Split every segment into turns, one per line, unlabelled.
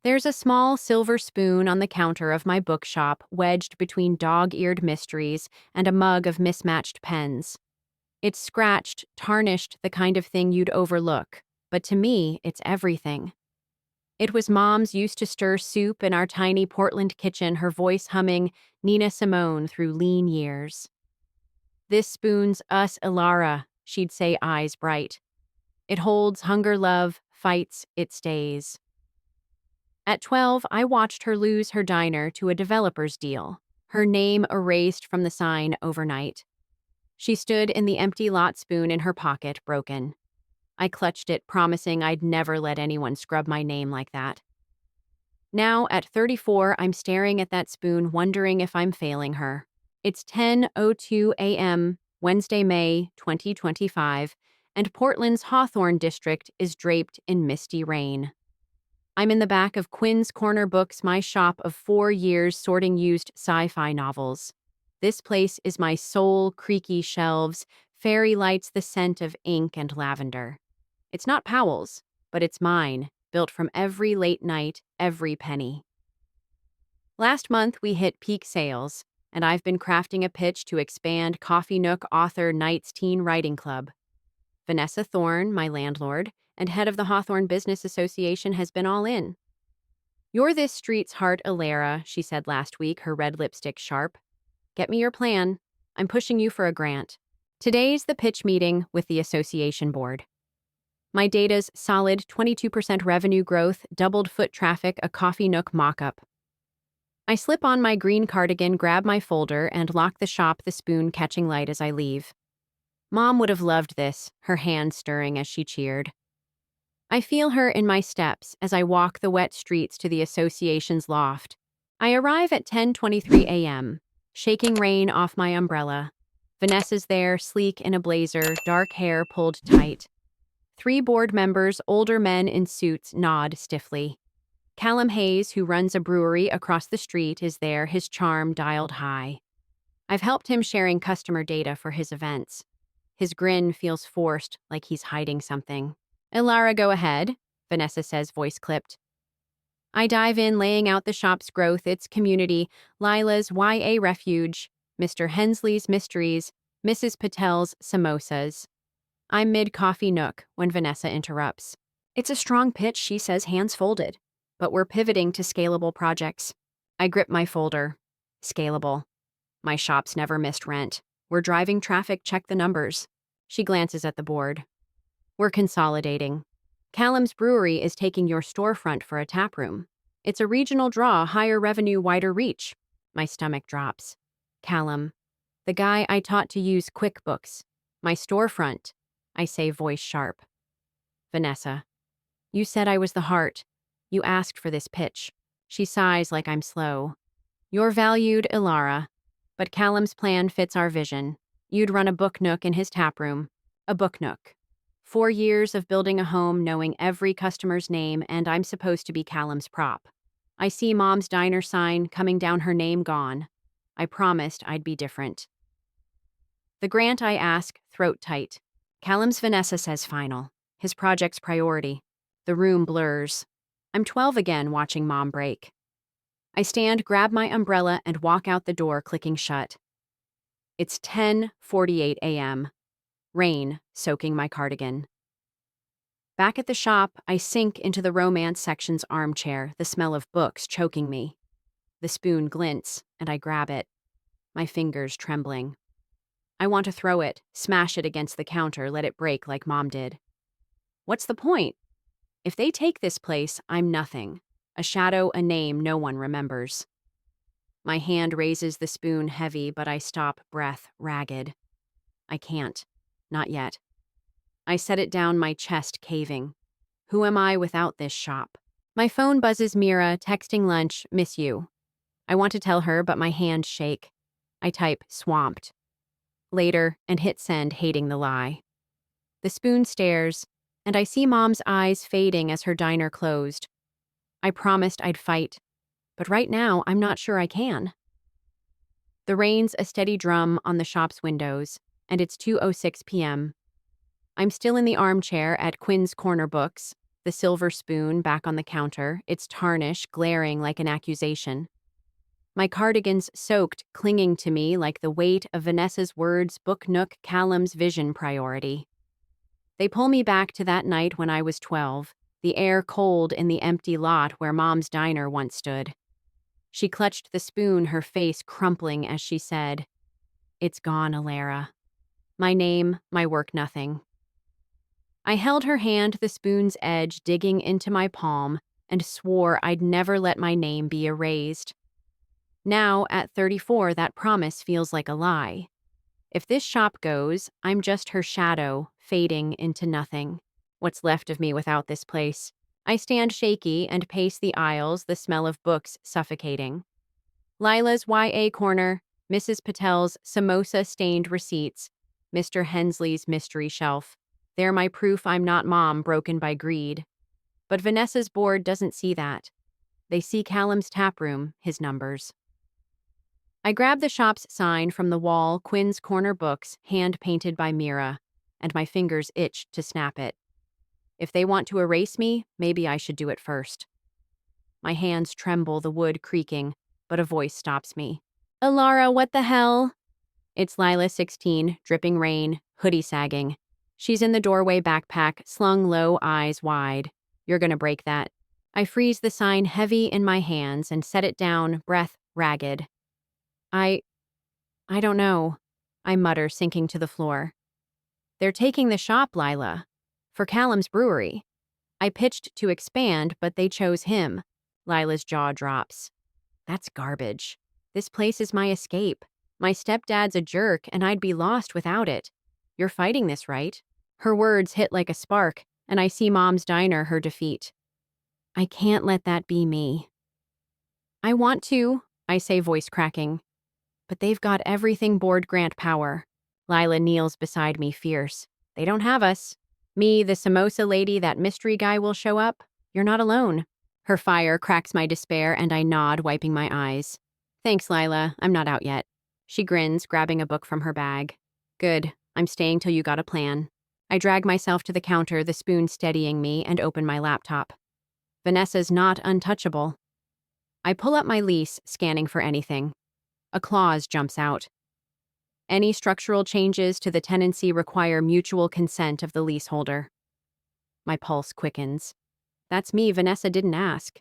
There's a small silver spoon on the counter of my bookshop, wedged between dog-eared mysteries and a mug of mismatched pens. It's scratched, tarnished, the kind of thing you'd overlook. But to me, it's everything. It was Mom's used to stir soup in our tiny Portland kitchen, her voice humming Nina Simone through lean years. "This spoon's us, Ilara," she'd say, eyes bright. "It holds hunger, love, fights, it stays." At 12, I watched her lose her diner to a developer's deal, her name erased from the sign overnight. She stood in the empty lot, spoon in her pocket, broken. I clutched it, promising I'd never let anyone scrub my name like that. Now, at 34, I'm staring at that spoon, wondering if I'm failing her. It's 10:02 a.m., Wednesday, May 2025, and Portland's Hawthorne district is draped in misty rain. I'm in the back of Quinn's Corner Books, my shop of 4 years sorting used sci-fi novels. This place is my soul, creaky shelves, fairy lights, the scent of ink and lavender. It's not Powell's, but it's mine, built from every late night, every penny. Last month, we hit peak sales, and I've been crafting a pitch to expand Coffee Nook Author Night's Teen Writing Club. Vanessa Thorne, my landlord, and head of the Hawthorne Business Association, has been all in. "You're this street's heart, Ilara," she said last week, her red lipstick sharp. "Get me your plan. I'm pushing you for a grant." Today's the pitch meeting with the association board. My data's solid 22% revenue growth, doubled foot traffic, a Coffee Nook mock-up. I slip on my green cardigan, grab my folder, and lock the shop, the spoon catching light as I leave. Mom would have loved this, her hand stirring as she cheered. I feel her in my steps as I walk the wet streets to the association's loft. I arrive at 10:23 a.m., shaking rain off my umbrella. Vanessa's there, sleek in a blazer, dark hair pulled tight. 3 board members, older men in suits, nod stiffly. Callum Hayes, who runs a brewery across the street, is there, his charm dialed high. I've helped him sharing customer data for his events. His grin feels forced, like he's hiding something. "Ilara, go ahead," Vanessa says, voice clipped. I dive in, laying out the shop's growth, its community, Lila's YA refuge, Mr. Hensley's mysteries, Mrs. Patel's samosas. I'm mid-Coffee Nook when Vanessa interrupts. "It's a strong pitch," she says, hands folded. "But we're pivoting to scalable projects." I grip my folder. Scalable. My shop's never missed rent. We're driving traffic, check the numbers. She glances at the board. "We're consolidating. Callum's Brewery is taking your storefront for a tap room. It's a regional draw, higher revenue, wider reach." My stomach drops. Callum. The guy I taught to use QuickBooks. "My storefront," I say, voice sharp. Vanessa. "You said I was the heart. You asked for this pitch." She sighs like I'm slow. "You're valued, Ilara. But Callum's plan fits our vision. You'd run a book nook in his tap room. A book nook. 4 years of building a home, knowing every customer's name, and I'm supposed to be Callum's prop. I see Mom's diner sign coming down, her name gone. I promised I'd be different. The grant I ask, throat tight. Callum's Vanessa says final. His project's priority. The room blurs. I'm 12 again, watching Mom break. I stand, grab my umbrella, and walk out the door, clicking shut. It's 10:48 a.m. Rain soaking my cardigan. Back at the shop, I sink into the romance section's armchair, the smell of books choking me. The spoon glints, and I grab it, my fingers trembling. I want to throw it, smash it against the counter, let it break like Mom did. What's the point? If they take this place, I'm nothing. A shadow, a name no one remembers. My hand raises the spoon heavy, but I stop, breath ragged. I can't. Not yet. I set it down, my chest caving. Who am I without this shop? My phone buzzes. Mira, texting lunch, miss you. I want to tell her, but my hands shake. I type, swamped. Later, and hit send, hating the lie. The spoon stares, and I see Mom's eyes fading as her diner closed. I promised I'd fight, but right now I'm not sure I can. The rain's a steady drum on the shop's windows, and it's 2:06 p.m. I'm still in the armchair at Quinn's Corner Books, the silver spoon back on the counter, its tarnish glaring like an accusation. My cardigan's soaked, clinging to me like the weight of Vanessa's words book Nook Callum's vision priority. They pull me back to that night when I was 12, the air cold in the empty lot where Mom's diner once stood. She clutched the spoon, her face crumpling as she said, "It's gone, Alara. My name, my work, nothing." I held her hand, the spoon's edge digging into my palm, and swore I'd never let my name be erased. Now, at 34, that promise feels like a lie. If this shop goes, I'm just her shadow, fading into nothing. What's left of me without this place? I stand shaky and pace the aisles, the smell of books suffocating. Lila's YA corner, Mrs. Patel's samosa-stained receipts, Mr. Hensley's mystery shelf. They're my proof I'm not Mom broken by greed. But Vanessa's board doesn't see that. They see Callum's taproom, his numbers. I grab the shop's sign from the wall, Quinn's Corner Books, hand-painted by Mira, and my fingers itch to snap it. If they want to erase me, maybe I should do it first. My hands tremble, the wood creaking, but a voice stops me. "Alara, what the hell?" It's Lila, 16, dripping rain, hoodie sagging. She's in the doorway, backpack, slung low, eyes wide. "You're gonna break that." I freeze the sign heavy in my hands and set it down, breath ragged. I don't know, I mutter, sinking to the floor. "They're taking the shop, Lila. For Callum's brewery." I pitched to expand, but they chose him. Lila's jaw drops. "That's garbage. This place is my escape. My stepdad's a jerk, and I'd be lost without it. You're fighting this, right?" Her words hit like a spark, and I see Mom's diner, her defeat. I can't let that be me. "I want to," I say, voice cracking. "But they've got everything board grant power." Lila kneels beside me, fierce. "They don't have us. Me, the samosa lady, that mystery guy will show up. You're not alone." Her fire cracks my despair, and I nod, wiping my eyes. "Thanks, Lila. I'm not out yet." She grins, grabbing a book from her bag. "Good. I'm staying till you got a plan." I drag myself to the counter, the spoon steadying me, and open my laptop. Vanessa's not untouchable. I pull up my lease, scanning for anything. A clause jumps out. "Any structural changes to the tenancy require mutual consent of the leaseholder." My pulse quickens. That's me, Vanessa didn't ask.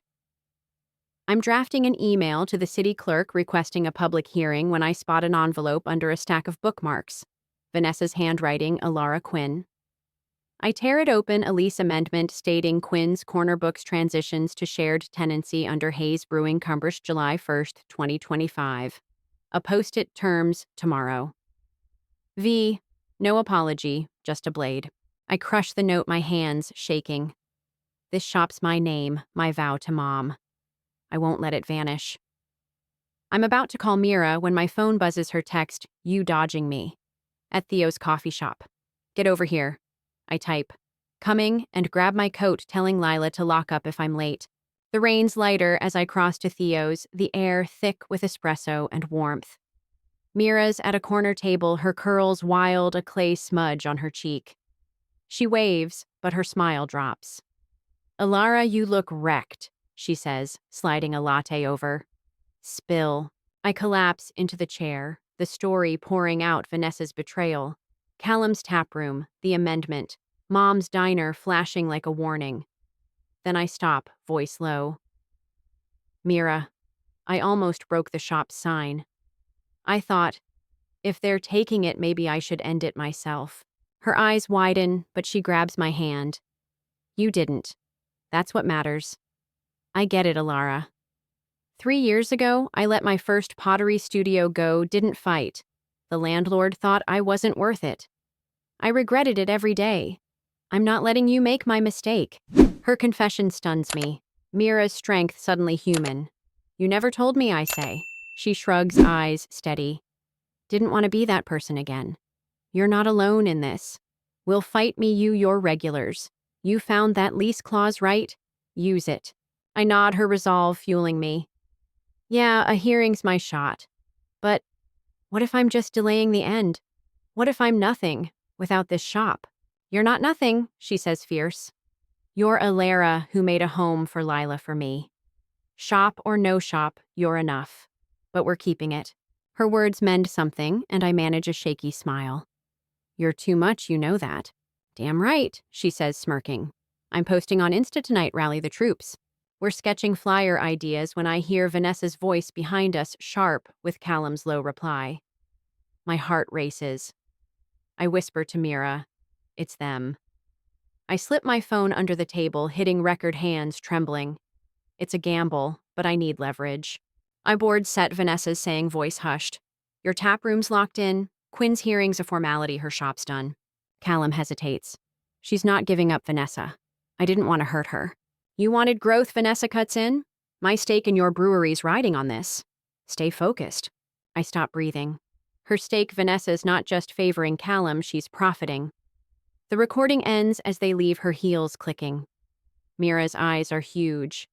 I'm drafting an email to the city clerk requesting a public hearing when I spot an envelope under a stack of bookmarks. Vanessa's handwriting, Alara Quinn. I tear it open, a lease amendment stating Quinn's Corner Books transitions to shared tenancy under Hayes Brewing Cumbrish July 1st, 2025. A post-it terms tomorrow. V. No apology, just a blade. I crush the note, my hands shaking. This shop's my name, my vow to Mom. I won't let it vanish. I'm about to call Mira when my phone buzzes her text, "You dodging me." At Theo's coffee shop. "Get over here." I type. "Coming," and grab my coat, telling Lila to lock up if I'm late. The rain's lighter as I cross to Theo's, the air thick with espresso and warmth. Mira's at a corner table, her curls wild, a clay smudge on her cheek. She waves, but her smile drops. "Alara, you look wrecked," she says, sliding a latte over. Spill. I collapse into the chair, the story pouring out, Vanessa's betrayal. Callum's taproom, the amendment, Mom's diner flashing like a warning. Then I stop, voice low. "Mira, I almost broke the shop's sign. I thought, if they're taking it, maybe I should end it myself." Her eyes widen, but she grabs my hand. "You didn't. That's what matters." "I get it, Alara. 3 years ago, I let my first pottery studio go, didn't fight. The landlord thought I wasn't worth it. I regretted it every day. I'm not letting you make my mistake." Her confession stuns me. Mira's strength suddenly human. "You never told me," I say. She shrugs, eyes steady. "Didn't want to be that person again. You're not alone in this. We'll fight me, your regulars. You found that lease clause, right? Use it." I nod, her resolve fueling me. "Yeah, a hearing's my shot. But what if I'm just delaying the end? What if I'm nothing without this shop?" "You're not nothing," she says, fierce. You're a Lara who made a home for Lila for me. Shop or no shop, you're enough. But we're keeping it. Her words mend something, and I manage a shaky smile. You're too much, you know that. Damn right, she says, smirking. I'm posting on Insta tonight, rally the troops. We're sketching flyer ideas when I hear Vanessa's voice behind us, sharp, with Callum's low reply. My heart races. I whisper to Mira, it's them. I slip my phone under the table, hitting record hands, trembling. It's a gamble, but I need leverage. I board set Vanessa's saying, voice hushed. Your tap room's locked in. Quinn's hearing's a formality, her shop's done. Callum hesitates. She's not giving up, Vanessa. I didn't want to hurt her. You wanted growth, Vanessa cuts in. My stake in your brewery's riding on this. Stay focused. I stop breathing. Her stake, Vanessa's not just favoring Callum, she's profiting. The recording ends as they leave, her heels clicking. Mira's eyes are huge.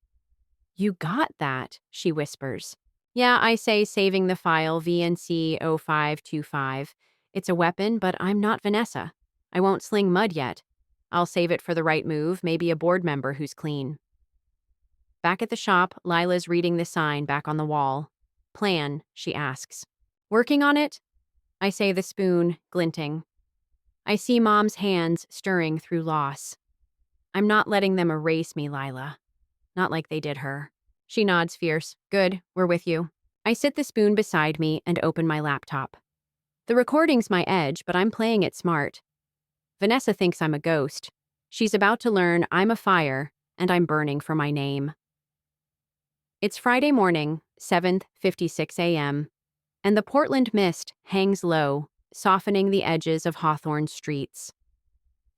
You got that, she whispers. Yeah, I say, saving the file VNC 0525. It's a weapon, but I'm not Vanessa. I won't sling mud yet. I'll save it for the right move, maybe a board member who's clean. Back at the shop, Lila's reading the sign back on the wall. Plan, she asks. Working on it? I say, the spoon, glinting. I see Mom's hands stirring through loss. I'm not letting them erase me, Lila. Not like they did her. She nods fierce. Good, we're with you. I sit the spoon beside me and open my laptop. The recording's my edge, but I'm playing it smart. Vanessa thinks I'm a ghost. She's about to learn I'm a fire, and I'm burning for my name. It's Friday morning, 7:56 a.m., and the Portland mist hangs low, softening the edges of Hawthorne streets.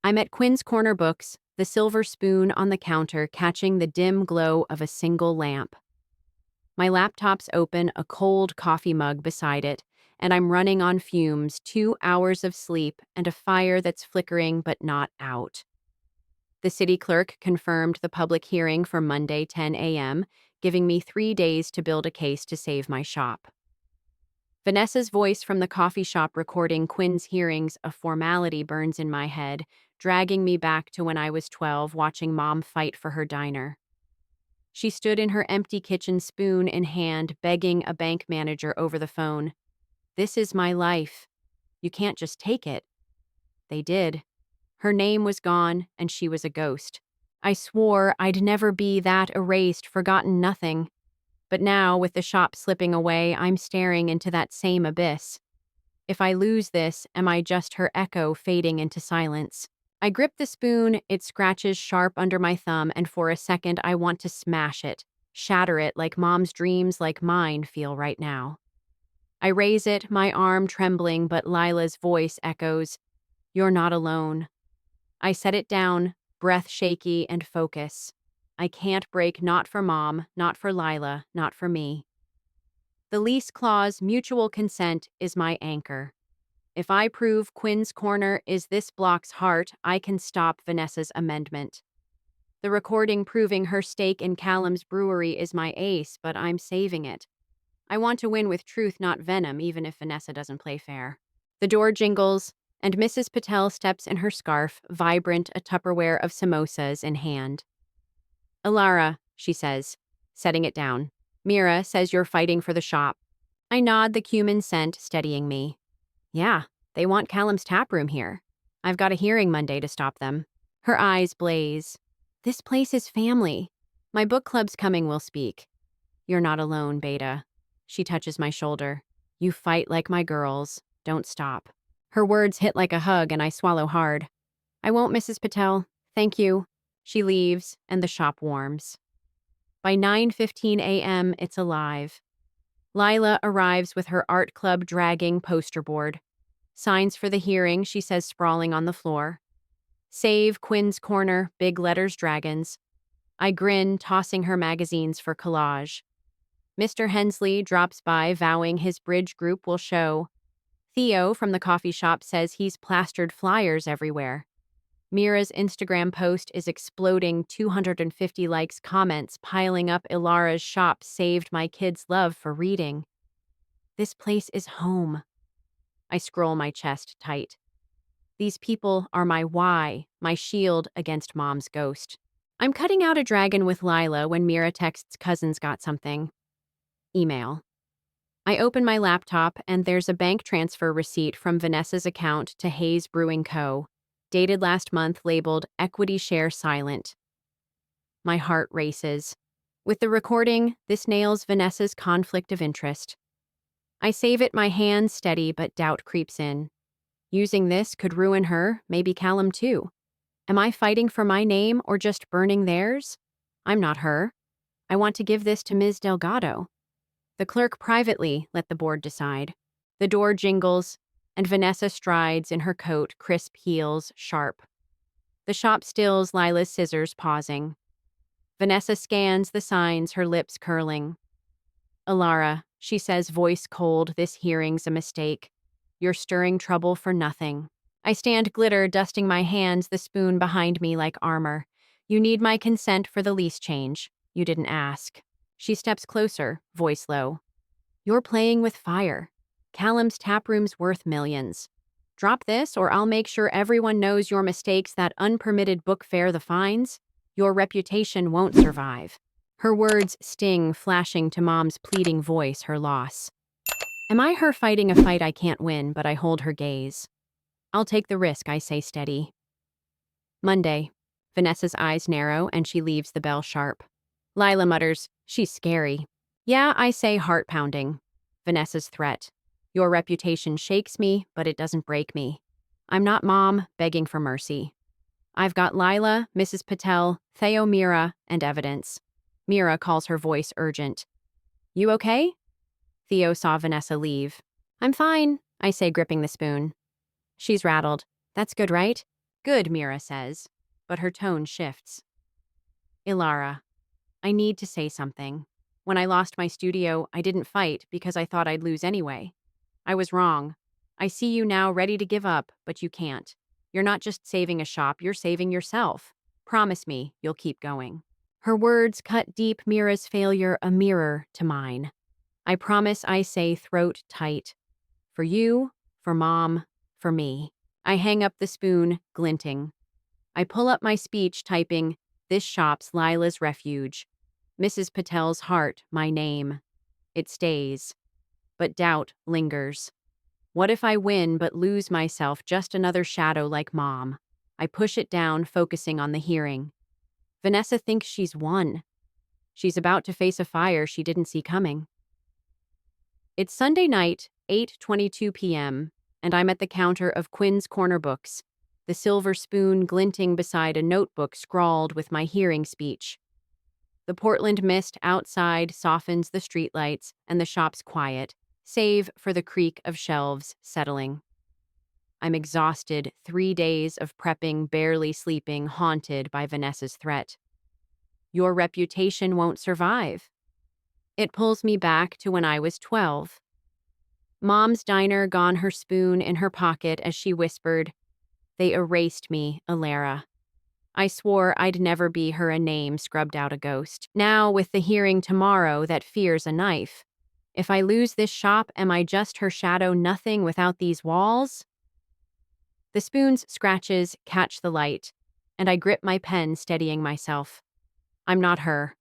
I'm at Quinn's Corner Books, the silver spoon on the counter catching the dim glow of a single lamp. My laptop's open, a cold coffee mug beside it, and I'm running on fumes, 2 hours of sleep and a fire that's flickering but not out. The city clerk confirmed the public hearing for Monday, 10 a.m., giving me 3 days to build a case to save my shop. Vanessa's voice from the coffee shop recording Quinn's hearings, a formality, burns in my head, dragging me back to when I was 12, watching Mom fight for her diner. She stood in her empty kitchen, spoon in hand, begging a bank manager over the phone. This is my life. You can't just take it. They did. Her name was gone, and she was a ghost. I swore I'd never be that erased, forgotten nothing. But now, with the shop slipping away, I'm staring into that same abyss. If I lose this, am I just her echo fading into silence? I grip the spoon, it scratches sharp under my thumb, and for a second I want to smash it, shatter it like Mom's dreams, like mine feel right now. I raise it, my arm trembling, but Lila's voice echoes, "You're not alone." I set it down, breath shaky and focus. I can't break, not for Mom, not for Lila, not for me. The lease clause, mutual consent, is my anchor. If I prove Quinn's Corner is this block's heart, I can stop Vanessa's amendment. The recording proving her stake in Callum's brewery is my ace, but I'm saving it. I want to win with truth, not venom, even if Vanessa doesn't play fair. The door jingles, and Mrs. Patel steps in her scarf, vibrant, a Tupperware of samosas in hand. Alara, she says, setting it down. Mira says you're fighting for the shop. I nod, the cumin scent steadying me. Yeah, they want Callum's taproom here. I've got a hearing Monday to stop them. Her eyes blaze. This place is family. My book club's coming, we'll speak. You're not alone, Beta. She touches my shoulder. You fight like my girls. Don't stop. Her words hit like a hug, and I swallow hard. I won't, Mrs. Patel. Thank you. She leaves, and the shop warms. By 9:15 a.m., it's alive. Lila arrives with her art club dragging poster board. Signs for the hearing, she says, sprawling on the floor. Save Quinn's Corner, big letters, dragons. I grin, tossing her magazines for collage. Mr. Hensley drops by, vowing his bridge group will show. Theo from the coffee shop says he's plastered flyers everywhere. Mira's Instagram post is exploding, 250 likes, comments piling up. Ilara's shop saved my kids' love for reading. This place is home. I scroll my chest tight. These people are my why, my shield against Mom's ghost. I'm cutting out a dragon with Lila when Mira texts cousin's got something. Email. I open my laptop and there's a bank transfer receipt from Vanessa's account to Hayes Brewing Co., dated last month labeled Equity Share Silent. My heart races. With the recording, this nails Vanessa's conflict of interest. I save it, my hands steady, but doubt creeps in. Using this could ruin her, maybe Callum too. Am I fighting for my name or just burning theirs? I'm not her. I want to give this to Ms. Delgado. The clerk privately let the board decide. The door jingles, and Vanessa strides in her coat, crisp heels, sharp. The shop stills Lila's scissors, pausing. Vanessa scans the signs, her lips curling. Alara, she says, voice cold, this hearing's a mistake. You're stirring trouble for nothing. I stand glitter, dusting my hands, the spoon behind me like armor. You need my consent for the lease change. You didn't ask. She steps closer, voice low. You're playing with fire. Callum's taproom's worth millions. Drop this or I'll make sure everyone knows your mistakes, that unpermitted book fair, the fines. Your reputation won't survive. Her words sting, flashing to Mom's pleading voice, her loss. Am I her fighting a fight I can't win, but I hold her gaze. I'll take the risk, I say steady. Monday. Vanessa's eyes narrow and she leaves the bell sharp. Lila mutters, she's scary. Yeah, I say, heart pounding. Vanessa's threat. Your reputation shakes me, but it doesn't break me. I'm not Mom, begging for mercy. I've got Lila, Mrs. Patel, Theo, Mira, and evidence. Mira calls, her voice urgent. You okay? Theo saw Vanessa leave. I'm fine, I say, gripping the spoon. She's rattled. That's good, right? Good, Mira says, but her tone shifts. Ilara, I need to say something. When I lost my studio, I didn't fight because I thought I'd lose anyway. I was wrong. I see you now ready to give up, but you can't. You're not just saving a shop, you're saving yourself. Promise me you'll keep going. Her words cut deep, Mira's failure a mirror to mine. I promise, I say, throat tight. For you, for Mom, for me. I hang up the spoon, glinting. I pull up my speech, typing, this shop's Lila's refuge. Mrs. Patel's heart, my name. It stays. But doubt lingers. What if I win but lose myself, just another shadow like Mom? I push it down, focusing on the hearing. Vanessa thinks she's won. She's about to face a fire she didn't see coming. It's Sunday night, 8:22 p.m., and I'm at the counter of Quinn's Corner Books, the silver spoon glinting beside a notebook scrawled with my hearing speech. The Portland mist outside softens the streetlights, and the shop's quiet, save for the creak of shelves settling. I'm exhausted, 3 days of prepping, barely sleeping, haunted by Vanessa's threat. Your reputation won't survive. It pulls me back to when I was 12. Mom's diner, gone, her spoon in her pocket as she whispered, they erased me, Alara. I swore I'd never be her, a name scrubbed out, a ghost. Now, with the hearing tomorrow that fears a knife. If I lose this shop, am I just her shadow, nothing without these walls? The spoon's scratches catch the light, and I grip my pen, steadying myself. I'm not her.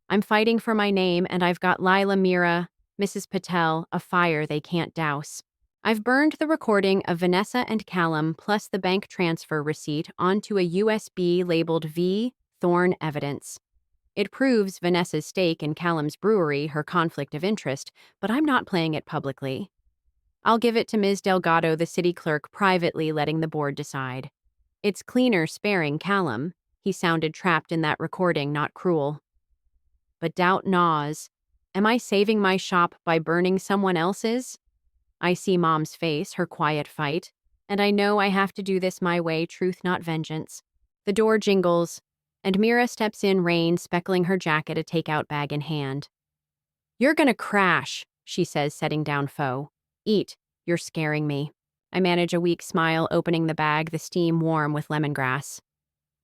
I'm fighting for my name, and I've got Lila, Mira, Mrs. Patel, a fire they can't douse. I've burned the recording of Vanessa and Callum plus the bank transfer receipt onto a USB labeled V, Thorn Evidence. It proves Vanessa's stake in Callum's brewery, her conflict of interest, but I'm not playing it publicly. I'll give it to Ms. Delgado, the city clerk, privately, letting the board decide. It's cleaner sparing Callum. He sounded trapped in that recording, not cruel. But doubt gnaws. Am I saving my shop by burning someone else's? I see Mom's face, her quiet fight, and I know I have to do this my way, truth not vengeance. The door jingles, and Mira steps in, rain speckling her jacket, a takeout bag in hand. You're gonna crash, she says, setting down foe. Eat, you're scaring me. I manage a weak smile, opening the bag, the steam warm with lemongrass.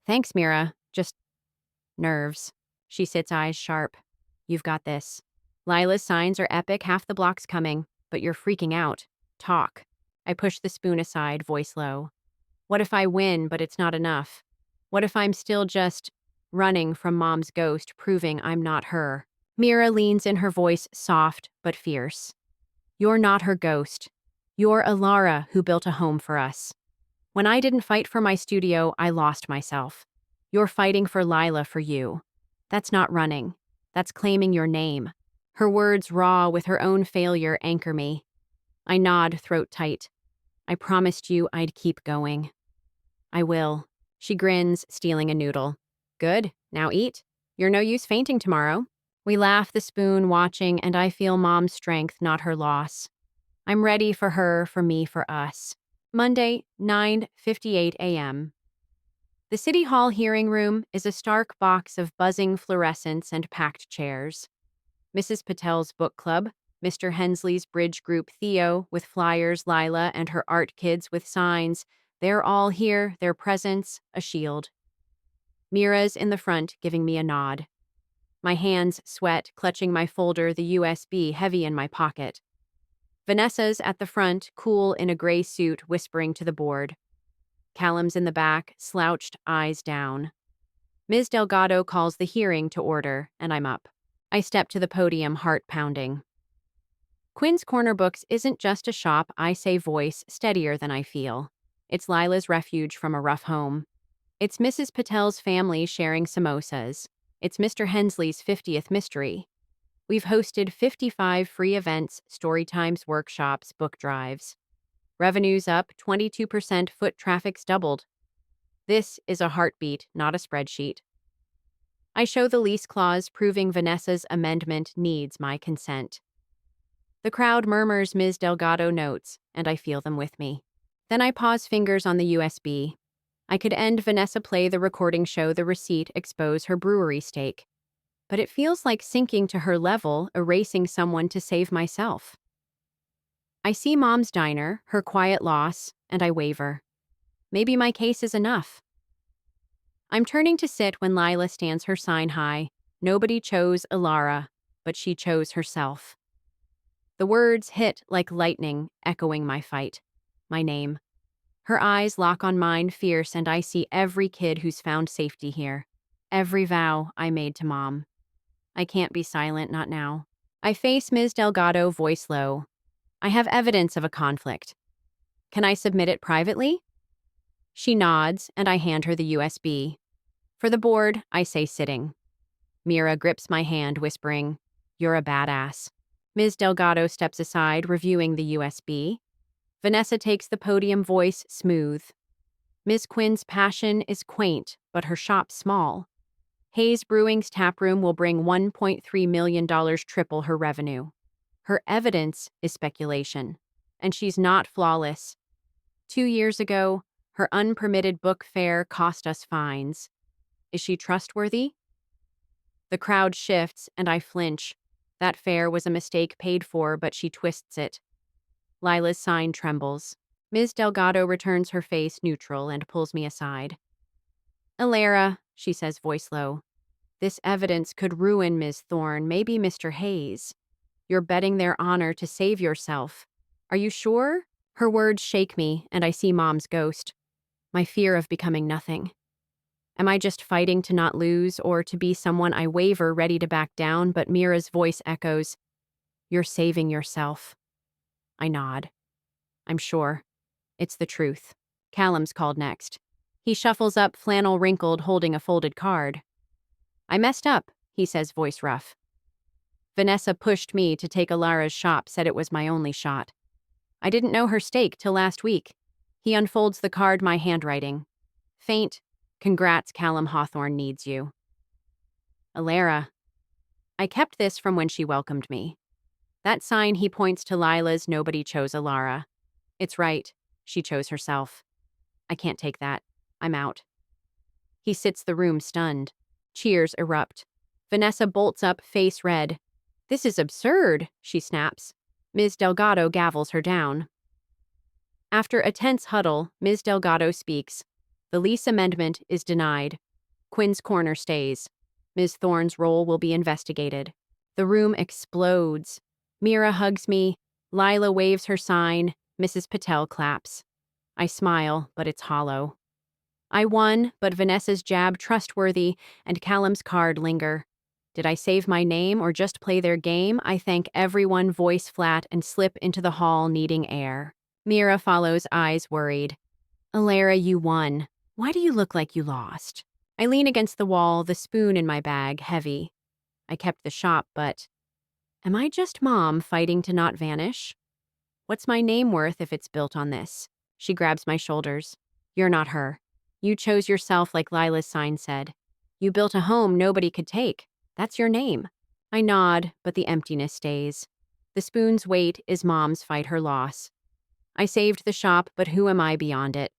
Thanks, Mira, just nerves. She sits, eyes sharp. You've got this. Lila's signs are epic, half the block's coming, but you're freaking out. Talk. I push the spoon aside, voice low. What if I win, but it's not enough? What if I'm still just running from Mom's ghost, proving I'm not her. Mira leans in, her voice soft but fierce. You're not her ghost. You're Alara who built a home for us. When I didn't fight for my studio, I lost myself. You're fighting for Lila for you. That's not running. That's claiming your name. Her words, raw with her own failure, anchor me. I nod, throat tight. I promised you I'd keep going. I will. She grins, stealing a noodle. Good, now eat. You're no use fainting tomorrow. We laugh, the spoon watching, and I feel Mom's strength, not her loss. I'm ready for her, for me, for us. Monday, 9:58 a.m. The City Hall hearing room is a stark box of buzzing fluorescents and packed chairs. Mrs. Patel's book club, Mr. Hensley's bridge group Theo with flyers, Lila and her art kids with signs. They're all here, their presence, a shield. Mira's in the front, giving me a nod. My hands sweat, clutching my folder, the USB heavy in my pocket. Vanessa's at the front, cool in a gray suit, whispering to the board. Callum's in the back, slouched, eyes down. Ms. Delgado calls the hearing to order, and I'm up. I step to the podium, heart pounding. Quinn's Corner Books isn't just a shop, I say, voice steadier than I feel. It's Lila's refuge from a rough home. It's Mrs. Patel's family sharing samosas. It's Mr. Hensley's 50th mystery. We've hosted 55 free events, story times, workshops, book drives. Revenue's up 22%, foot traffic's doubled. This is a heartbeat, not a spreadsheet. I show the lease clause proving Vanessa's amendment needs my consent. The crowd murmurs, Ms. Delgado notes, and I feel them with me. Then I pause, fingers on the USB. I could end Vanessa play the recording, show the receipt, expose her brewery stake. But it feels like sinking to her level, erasing someone to save myself. I see Mom's diner, her quiet loss, and I waver. Maybe my case is enough. I'm turning to sit when Lila stands, her sign high. Nobody chose Alara, but she chose herself. The words hit like lightning, echoing my fight. My name. Her eyes lock on mine, fierce, and I see every kid who's found safety here. Every vow I made to Mom. I can't be silent, not now. I face Ms. Delgado, voice low. I have evidence of a conflict. Can I submit it privately? She nods, and I hand her the USB. For the board, I say, sitting. Mira grips my hand, whispering, "You're a badass." Ms. Delgado steps aside, reviewing the USB. Vanessa takes the podium, voice smooth. Ms. Quinn's passion is quaint, but her shop small. Hayes Brewing's taproom will bring $1.3 million, triple her revenue. Her evidence is speculation, and she's not flawless. 2 years ago, her unpermitted book fair cost us fines. Is she trustworthy? The crowd shifts, and I flinch. That fair was a mistake paid for, but she twists it. Lila's sign trembles. Ms. Delgado returns her face neutral and pulls me aside. "Alara," she says, voice low. "This evidence could ruin Ms. Thorne, maybe Mr. Hayes. You're betting their honor to save yourself. Are you sure?" Her words shake me, and I see Mom's ghost. My fear of becoming nothing. Am I just fighting to not lose, or to be someone? I waver, ready to back down, but Mira's voice echoes, "You're saving yourself." I nod. I'm sure. It's the truth. Callum's called next. He shuffles up, flannel wrinkled, holding a folded card. "I messed up," he says, voice rough. "Vanessa pushed me to take Alara's shop, said it was my only shot. I didn't know her stake till last week." He unfolds the card, my handwriting. Faint. "Congrats, Callum Hawthorne needs you." Alara. I kept this from when she welcomed me. That sign, he points to Lila's, "Nobody chose Alara." It's right. She chose herself. I can't take that. I'm out. He sits the room, stunned. Cheers erupt. Vanessa bolts up, face red. "This is absurd," she snaps. Ms. Delgado gavels her down. After a tense huddle, Ms. Delgado speaks. The lease amendment is denied. Quinn's Corner stays. Ms. Thorne's role will be investigated. The room explodes. Mira hugs me. Lila waves her sign. Mrs. Patel claps. I smile, but it's hollow. I won, but Vanessa's jab trustworthy and Callum's card linger. Did I save my name or just play their game? I thank everyone, voice flat, and slip into the hall needing air. Mira follows, eyes worried. Alara, you won. Why do you look like you lost? I lean against the wall, the spoon in my bag, heavy. I kept the shop, but am I just mom fighting to not vanish? What's my name worth if it's built on this? She grabs my shoulders. You're not her. You chose yourself like Lila's sign said. You built a home nobody could take. That's your name. I nod, but the emptiness stays. The spoon's weight is mom's fight her loss. I saved the shop, but who am I beyond it?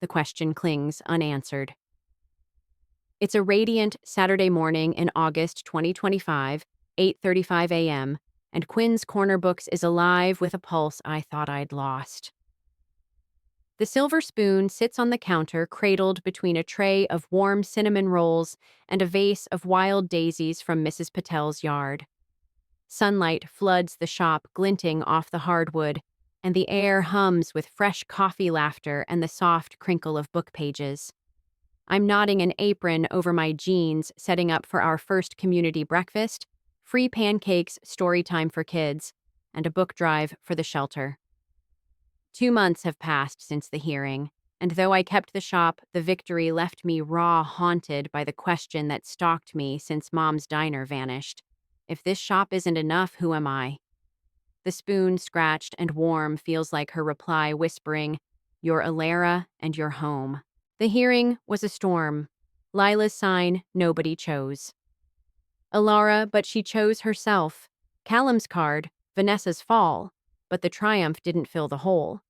The question clings unanswered. It's a radiant Saturday morning in August 2025, 8:35 a.m., and Quinn's Corner Books is alive with a pulse I thought I'd lost. The silver spoon sits on the counter, cradled between a tray of warm cinnamon rolls and a vase of wild daisies from Mrs. Patel's yard. Sunlight floods the shop, glinting off the hardwood, and the air hums with fresh coffee laughter and the soft crinkle of book pages. I'm knotting an apron over my jeans, setting up for our first community breakfast, free pancakes, story time for kids, and a book drive for the shelter. 2 months have passed since the hearing, and though I kept the shop, the victory left me raw, haunted by the question that stalked me since Mom's diner vanished. If this shop isn't enough, who am I? The spoon, scratched and warm, feels like her reply, whispering, "You're Alara and you're home." The hearing was a storm. Lila's sign nobody chose. Alara, but she chose herself. Callum's card, Vanessa's fall, but the triumph didn't fill the hole.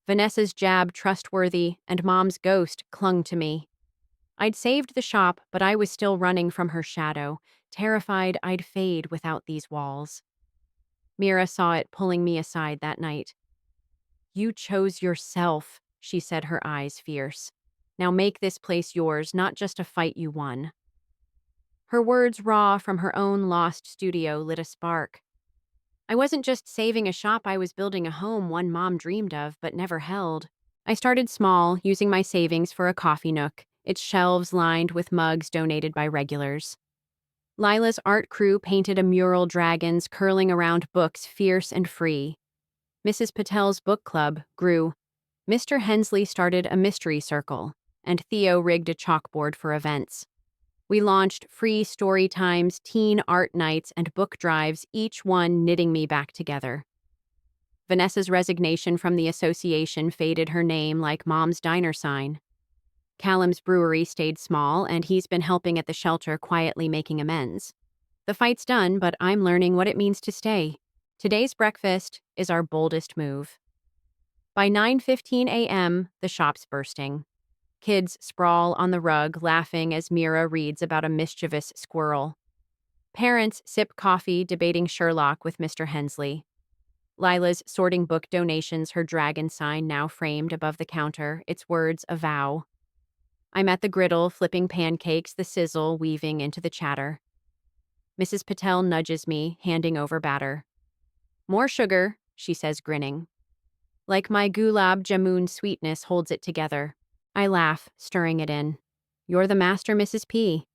Vanessa's jab trustworthy, and Mom's ghost clung to me. I'd saved the shop, but I was still running from her shadow, terrified I'd fade without these walls. Mira saw it pulling me aside that night. You chose yourself, she said, her eyes fierce. Now make this place yours, not just a fight you won. Her words, raw from her own lost studio, lit a spark. I wasn't just saving a shop, I was building a home one Mom dreamed of but never held. I started small, using my savings for a coffee nook, its shelves lined with mugs donated by regulars. Lila's art crew painted a mural, dragons curling around books, fierce and free. Mrs. Patel's book club grew. Mr. Hensley started a mystery circle, and Theo rigged a chalkboard for events. We launched free story times, teen art nights, and book drives, each one knitting me back together. Vanessa's resignation from the association faded her name like Mom's diner sign. Callum's brewery stayed small, and he's been helping at the shelter, quietly making amends. The fight's done, but I'm learning what it means to stay. Today's breakfast is our boldest move. By 9:15 a.m., the shop's bursting. Kids sprawl on the rug, laughing as Mira reads about a mischievous squirrel. Parents sip coffee, debating Sherlock with Mr. Hensley. Lila's sorting book donations, her dragon sign now framed above the counter, its words a vow. I'm at the griddle, flipping pancakes, the sizzle weaving into the chatter. Mrs. Patel nudges me, handing over batter. More sugar, she says, grinning. Like my gulab jamun sweetness holds it together. I laugh, stirring it in. You're the master, Mrs. P.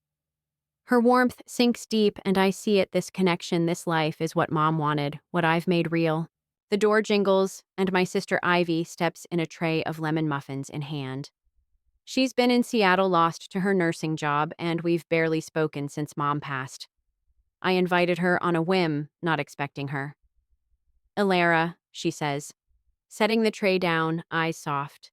Her warmth sinks deep, and I see it. This connection, this life is what Mom wanted, what I've made real. The door jingles, and my sister Ivy steps in, a tray of lemon muffins in hand. She's been in Seattle, lost to her nursing job, and we've barely spoken since Mom passed. I invited her on a whim, not expecting her. Alara, she says, setting the tray down, eyes soft.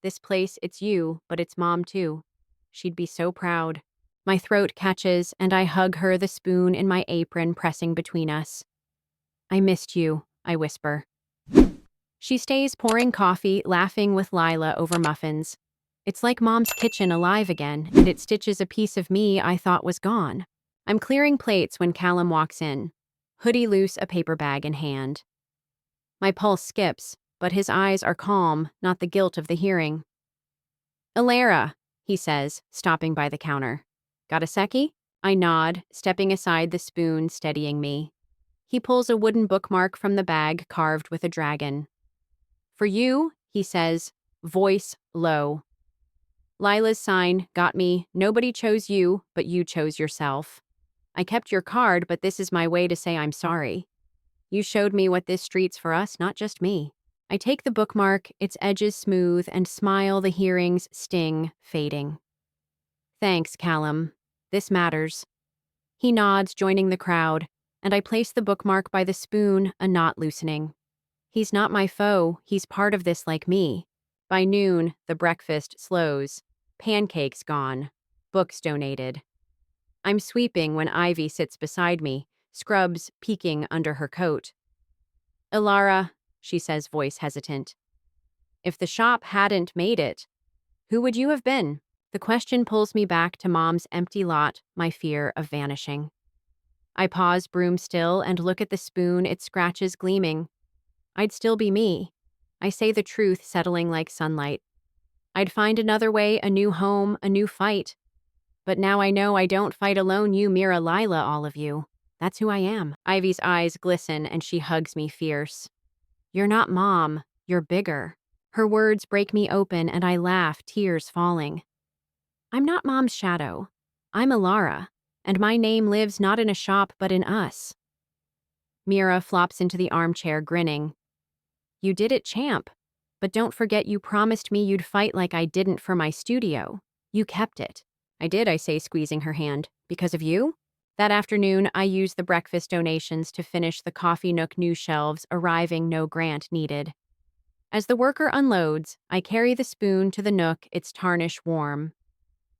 This place, it's you, but it's Mom too. She'd be so proud. My throat catches, and I hug her, the spoon in my apron pressing between us. I missed you, I whisper. She stays pouring coffee, laughing with Lila over muffins. It's like Mom's kitchen alive again, and it stitches a piece of me I thought was gone. I'm clearing plates when Callum walks in, hoodie loose, a paper bag in hand. My pulse skips, but his eyes are calm, not the guilt of the hearing. Alara, he says, stopping by the counter. Got a secchi? I nod, stepping aside, the spoon steadying me. He pulls a wooden bookmark from the bag carved with a dragon. For you, he says, voice low. Lila's sign got me. Nobody chose you, but you chose yourself. I kept your card, but this is my way to say I'm sorry. You showed me what this street's for us, not just me. I take the bookmark, its edges smooth, and smile, the hearings sting, fading. Thanks, Callum. This matters. He nods, joining the crowd, and I place the bookmark by the spoon, a knot loosening. He's not my foe, he's part of this like me. By noon, the breakfast slows. Pancakes gone. Books donated. I'm sweeping when Ivy sits beside me, scrubs peeking under her coat. Ilara, she says, voice hesitant. If the shop hadn't made it, who would you have been? The question pulls me back to Mom's empty lot, my fear of vanishing. I pause, broom still, and look at the spoon, its scratches gleaming. I'd still be me. I say the truth, settling like sunlight. I'd find another way, a new home, a new fight. But now I know I don't fight alone, you, Mira, Lila, all of you. That's who I am. Ivy's eyes glisten and she hugs me fierce. You're not Mom, you're bigger. Her words break me open and I laugh, tears falling. I'm not Mom's shadow. I'm Ilara, and my name lives not in a shop but in us. Mira flops into the armchair, grinning. You did it, champ. But don't forget you promised me you'd fight like I didn't for my studio. You kept it. I did, I say, squeezing her hand. Because of you? That afternoon, I used the breakfast donations to finish the Coffee Nook new shelves, arriving no grant needed. As the worker unloads, I carry the spoon to the Nook, its tarnish warm.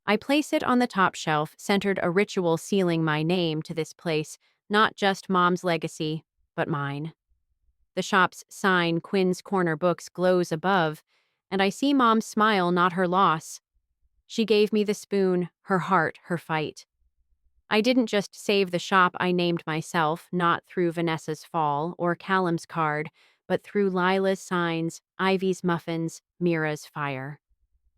I place it on the top shelf, centered a ritual sealing my name to this place, not just Mom's legacy, but mine. The shop's sign, Quinn's Corner Books, glows above, and I see Mom smile, not her loss. She gave me the spoon, her heart, her fight. I didn't just save the shop, I named myself, not through Vanessa's fall or Callum's card, but through Lila's signs, Ivy's muffins, Mira's fire.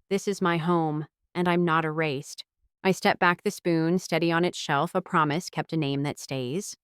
This is my home, and I'm not erased. I step back the spoon, steady on its shelf, a promise kept, a name that stays.